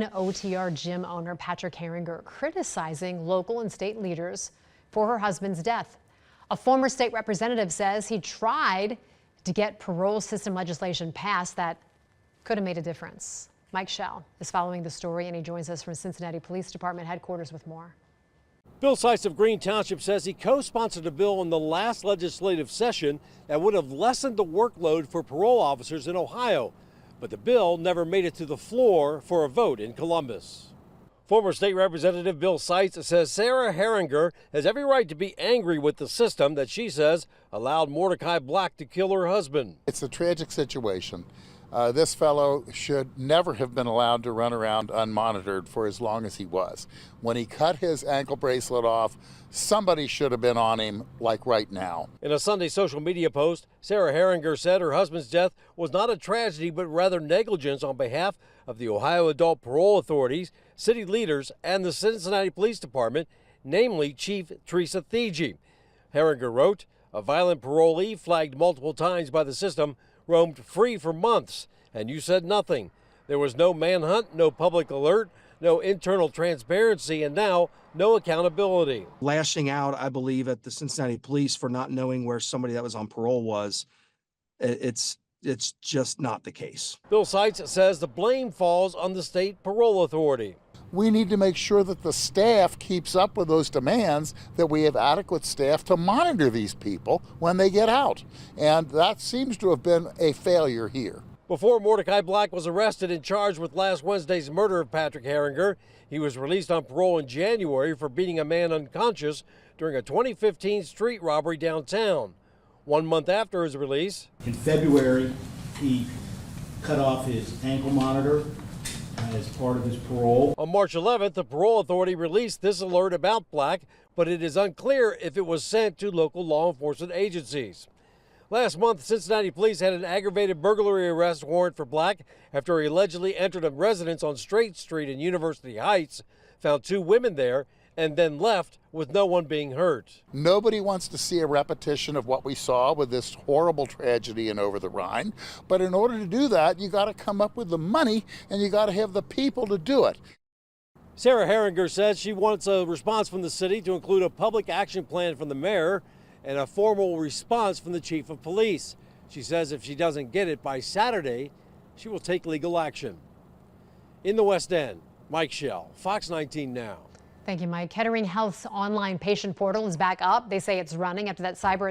OTR gym owner Patrick Herringer criticizing local and state leaders for her husband's death. A former state representative says he tried to get parole system legislation passed that could have made a difference. Mike Schell is following the story, and he joins us from Cincinnati Police Department headquarters with more. Bill Seitz of Green Township says he co-sponsored a bill in the last legislative session that would have lessened the workload for parole officers in Ohio. But the bill never made it to the floor for a vote in Columbus. Former state representative Bill Seitz says Sarah Herringer has every right to be angry with the system that she says allowed Mordecai Black to kill her husband. It's a tragic situation. This fellow should never have been allowed to run around unmonitored for as long as he was. When he cut his ankle bracelet off, somebody should have been on him like right now. In a Sunday social media post, Sarah Herringer said her husband's death was not a tragedy but rather negligence on behalf of the Ohio Adult Parole Authorities, city leaders, and the Cincinnati Police Department, namely Chief Teresa Thigi. Herringer wrote, "A violent parolee flagged multiple times by the system roamed free for months, and you said nothing. There was no manhunt, no public alert, no internal transparency, and now no accountability." Lashing out, I believe, at the Cincinnati police for not knowing where somebody that was on parole was, it's just not the case. Bill Seitz says the blame falls on the state parole authority. We need to make sure that the staff keeps up with those demands, that we have adequate staff to monitor these people when they get out. And that seems to have been a failure here. Before Mordecai Black was arrested and charged with last Wednesday's murder of Patrick Herringer, he was released on parole in January for beating a man unconscious during a 2015 street robbery downtown. 1 month after his release, in February, he cut off his ankle monitor as part of his parole. On March 11th, the parole authority released this alert about Black, but it is unclear if it was sent to local law enforcement agencies. Last month, Cincinnati police had an aggravated burglary arrest warrant for Black after he allegedly entered a residence on Straight Street in University Heights, found 2 women there, and then left with no one being hurt. Nobody wants to see a repetition of what we saw with this horrible tragedy in Over the Rhine. But in order to do that, you got to come up with the money and you got to have the people to do it. Sarah Herringer says she wants a response from the city to include a public action plan from the mayor and a formal response from the chief of police. She says if she doesn't get it by Saturday, she will take legal action. In the West End, Mike Schell, Fox 19 Now. Thank you, Mike. Kettering Health's online patient portal is back up. They say it's running after that cyber